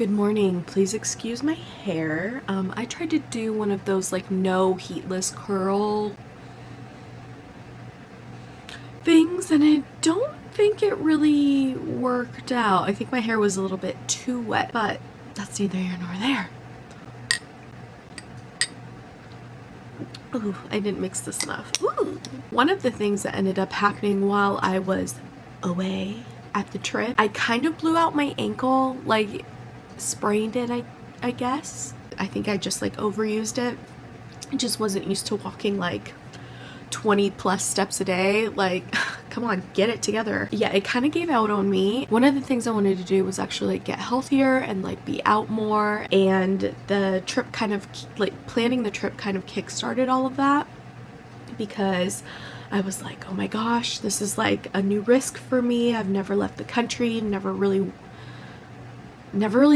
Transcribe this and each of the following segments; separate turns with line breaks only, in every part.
Good morning. Please excuse my hair. I tried to do one of those like no heatless curl things and I don't think it really worked out. I think my hair was a little bit too wet, but that's neither here nor there. Ooh, I didn't mix this enough. Ooh. One of the things that ended up happening while I was away at the trip, I kind of blew out my ankle, like sprained it, I guess. I think I just like overused it. I just wasn't used to walking like 20 plus steps a day. Like, come on, get it together. Yeah, it kind of gave out on me. One of the things I wanted to do was actually like get healthier and like be out more, and the trip kind of like planning the trip kind of kickstarted all of that, because I was like, oh my gosh, this is like a new risk for me. I've never left the country, never really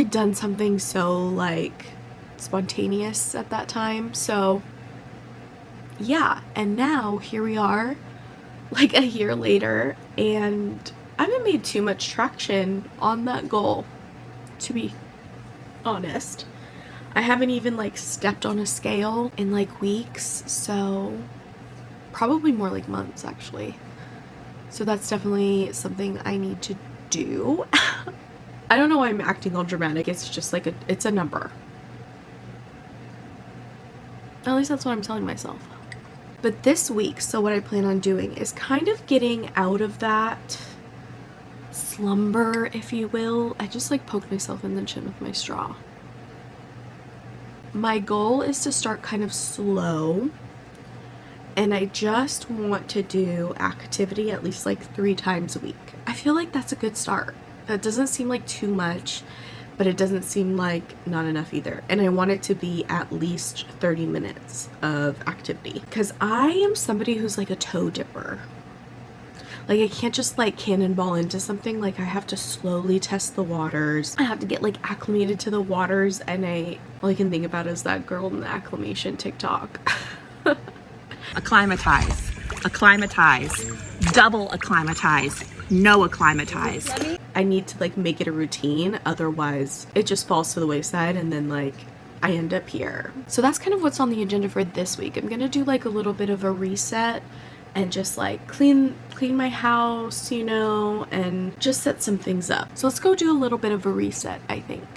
done something so like spontaneous at that time. So yeah, and now here we are like a year later and I haven't made too much traction on that goal, to be honest. I haven't even like stepped on a scale in like weeks, so probably more like months actually. So that's definitely something I need to do. I don't know why I'm acting all dramatic. It's just like it's a number. At least that's what I'm telling myself. But this week, so what I plan on doing is kind of getting out of that slumber, if you will. I just like poked myself in the chin with my straw. My goal is to start kind of slow, and I just want to do activity at least like 3 times a week. I feel like that's a good start. That doesn't seem like too much, but it doesn't seem like not enough either. And I want it to be at least 30 minutes of activity, because I am somebody who's like a toe dipper. Like I can't just like cannonball into something. Like I have to slowly test the waters. I have to get like acclimated to the waters, and all I can think about is that girl in the acclimation TikTok.
Acclimatize, double acclimatize, no acclimatize.
I need to like make it a routine, otherwise it just falls to the wayside and then like I end up here. So that's kind of what's on the agenda for this week. I'm gonna do like a little bit of a reset and just like clean my house, you know, and just set some things up. So let's go do a little bit of a reset, I think.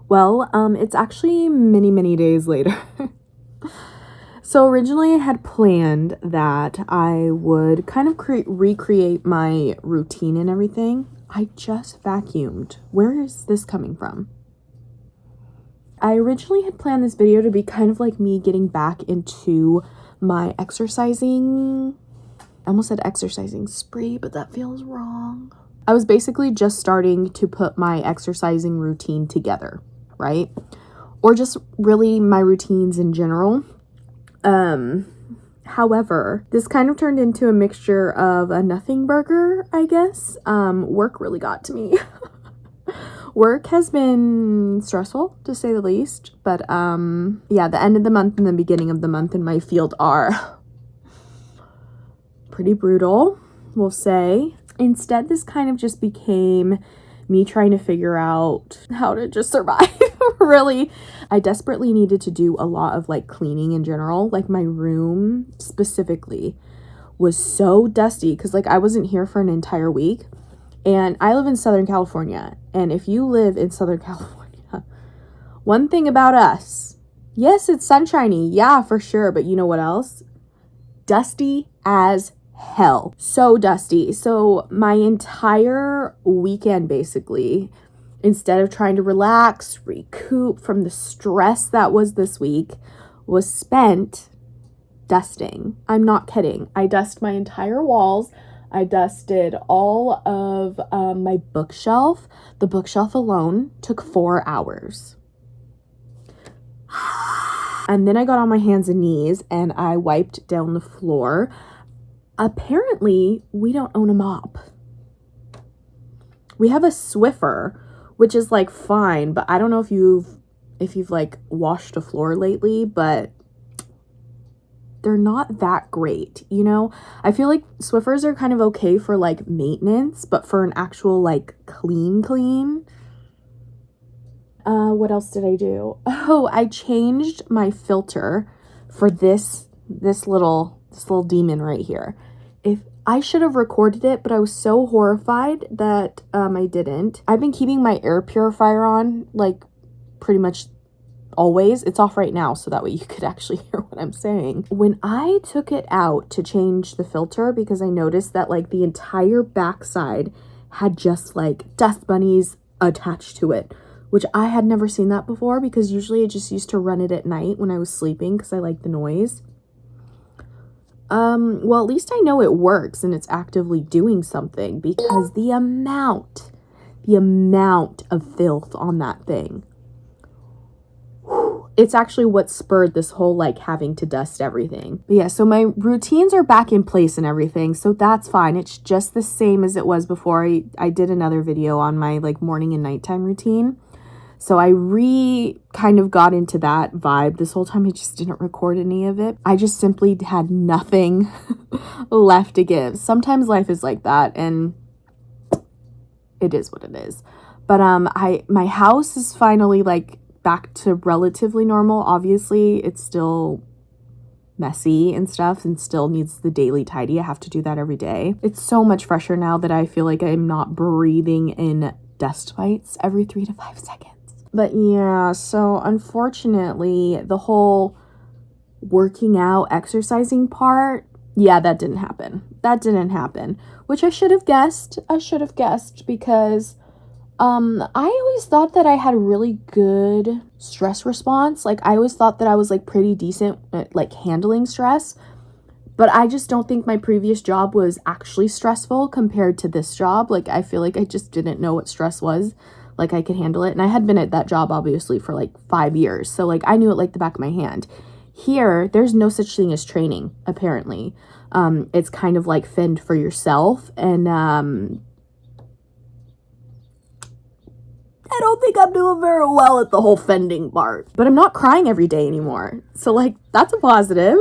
Well, it's actually many days later. So originally I had planned that I would kind of recreate my routine and everything. I just vacuumed. Where is this coming from? I originally had planned this video to be kind of like me getting back into my exercising. I almost said exercising spree, but that feels wrong. I was basically just starting to put my exercising routine together, right? Or just really my routines in general. However, this kind of turned into a mixture of a nothing burger, I guess. Work really got to me. Work has been stressful, to say the least. But yeah, the end of the month and the beginning of the month in my field are pretty brutal, we'll say. Instead, this kind of just became me trying to figure out how to just survive. Really, I desperately needed to do a lot of like cleaning in general. Like my room specifically was so dusty because like I wasn't here for an entire week, and I live in Southern California. And if you live in Southern California, one thing about us, yes, it's sunshiny, yeah, for sure, but you know what else? Dusty as hell. So dusty. So my entire weekend, basically, instead of trying to relax, recoup from the stress that was this week, was spent dusting. I'm not kidding. I dusted my entire walls. I dusted all of my bookshelf. The bookshelf alone took 4 hours. And then I got on my hands and knees and I wiped down the floor. Apparently, we don't own a mop. We have a Swiffer, which is like fine, but I don't know if you've like washed a floor lately, but they're not that great, you know? I feel like Swiffers are kind of okay for like maintenance, but for an actual like clean. What else did I do? Oh, I changed my filter for this little demon right here. If I should have recorded it, but I was so horrified that I didn't. I've been keeping my air purifier on like pretty much always. It's off right now so that way you could actually hear what I'm saying. When I took it out to change the filter, because I noticed that like the entire backside had just like dust bunnies attached to it, which I had never seen that before, because usually I just used to run it at night when I was sleeping because I like the noise. Well, at least I know it works and it's actively doing something, because the amount of filth on that thing, it's actually what spurred this whole like having to dust everything. But yeah, so my routines are back in place and everything, so that's fine. It's just the same as it was before. I did another video on my like morning and nighttime routine. So I kind of got into that vibe this whole time. I just didn't record any of it. I just simply had nothing left to give. Sometimes life is like that, and it is what it is. But my house is finally like back to relatively normal. Obviously, it's still messy and stuff and still needs the daily tidy. I have to do that every day. It's so much fresher now that I feel like I'm not breathing in dust mites every 3 to 5 seconds. But yeah, so unfortunately, the whole working out, exercising part, yeah, that didn't happen. That didn't happen, which I should have guessed. Because I always thought that I had really good stress response. Like, I always thought that I was like pretty decent at like handling stress, but I just don't think my previous job was actually stressful compared to this job. Like, I feel like I just didn't know what stress was. Like, I could handle it. And I had been at that job obviously for like 5 years. So like I knew it like the back of my hand. Here, there's no such thing as training, apparently. It's kind of like fend for yourself. And I don't think I'm doing very well at the whole fending part. But I'm not crying every day anymore. So like that's a positive.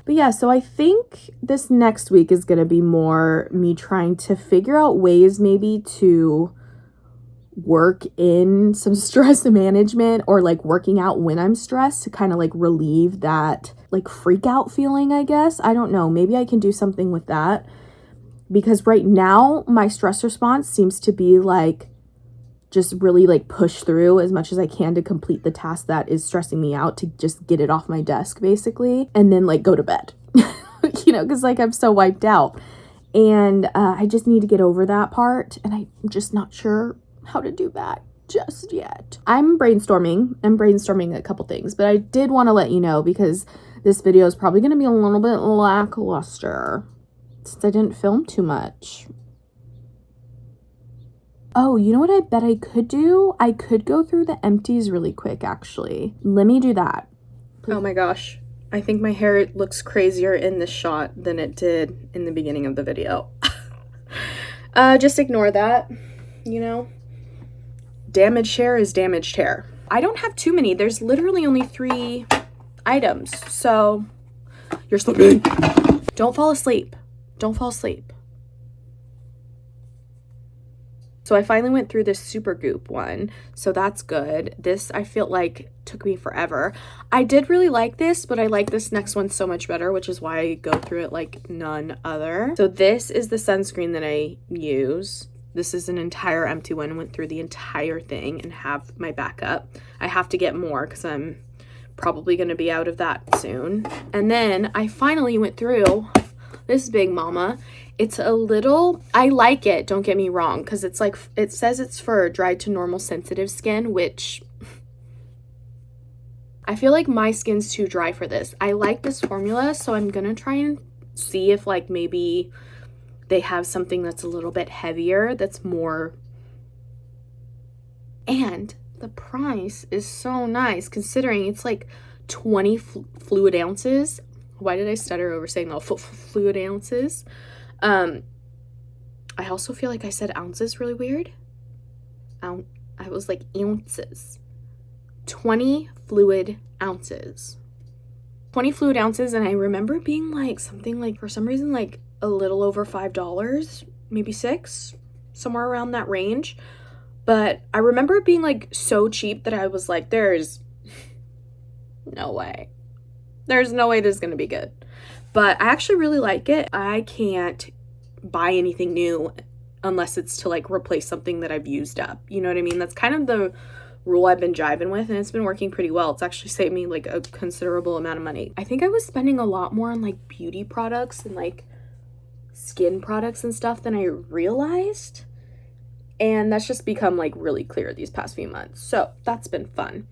But yeah, so I think this next week is going to be more me trying to figure out ways maybe to work in some stress management, or like working out when I'm stressed to kind of like relieve that like freak out feeling, I guess. I don't know. Maybe I can do something with that, because right now my stress response seems to be like just really like push through as much as I can to complete the task that is stressing me out, to just get it off my desk basically, and then like go to bed, you know, because like I'm so wiped out. And I just need to get over that part, and I'm just not sure how to do that just yet. I'm brainstorming a couple things, but I did want to let you know, because this video is probably going to be a little bit lackluster since I didn't film too much. Oh, you know what I bet I could do? I could go through the empties really quick, actually. Let me do that. Oh my gosh. I think my hair looks crazier in this shot than it did in the beginning of the video. Just ignore that, you know? Damaged hair is damaged hair. I don't have too many. There's literally only 3 items. So you're sleeping. Don't fall asleep. Don't fall asleep. So I finally went through this super goop one. So that's good. This I feel like took me forever. I did really like this, but I like this next one so much better, which is why I go through it like none other. So this is the sunscreen that I use. This is an entire empty one. Went through the entire thing and have my backup. I have to get more because I'm probably going to be out of that soon. And then I finally went through this big mama. It's a little, I like it, don't get me wrong, because it's like, it says it's for dry to normal sensitive skin, which I feel like my skin's too dry for this. I like this formula, so I'm going to try and see if like maybe they have something that's a little bit heavier, that's more. And the price is so nice, considering it's like 20 fluid ounces. Why did I stutter over saying that? Fluid ounces. I also feel like I said ounces really weird. I was like ounces. 20 fluid ounces. 20 fluid ounces, and I remember being like something like, for some reason, like a little over $5, maybe $6, somewhere around that range. But I remember it being like so cheap that I was like, there's no way. There's no way this is gonna be good. But I actually really like it. I can't buy anything new unless it's to like replace something that I've used up. You know what I mean? That's kind of the rule I've been jiving with, and it's been working pretty well. It's actually saved me like a considerable amount of money. I think I was spending a lot more on like beauty products and like skin products and stuff than I realized. And that's just become like really clear these past few months. So that's been fun.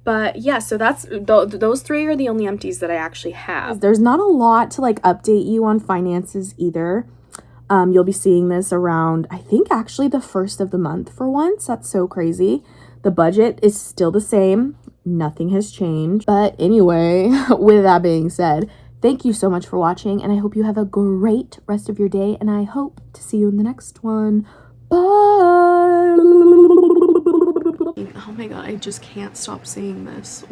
But yeah, so that's those 3 are the only empties that I actually have. There's not a lot to like update you on finances either. You'll be seeing this around, I think actually the 1st of the month for once. That's so crazy. The budget is still the same. Nothing has changed. But anyway, with that being said, thank you so much for watching, and I hope you have a great rest of your day, and I hope to see you in the next one. Bye. Oh my god, I just can't stop saying this.